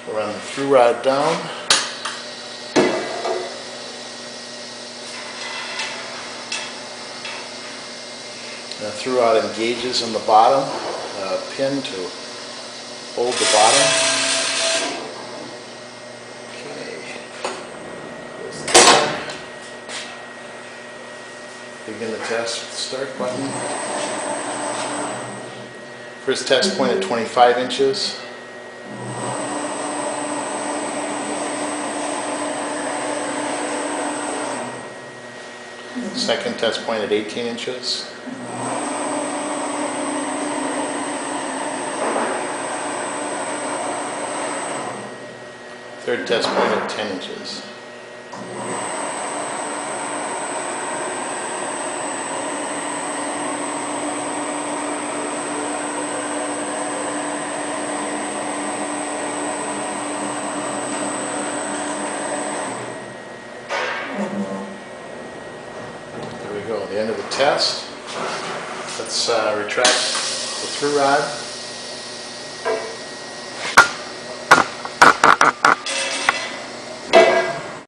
We'll run the through rod down. The through rod engages in the bottom, pin to hold the bottom. Okay. Begin the test with the start button. First test point at 25 inches. Second test point at 18 inches. Third test point at 10 inches. There we go, the end of the test. Let's retract the through rod.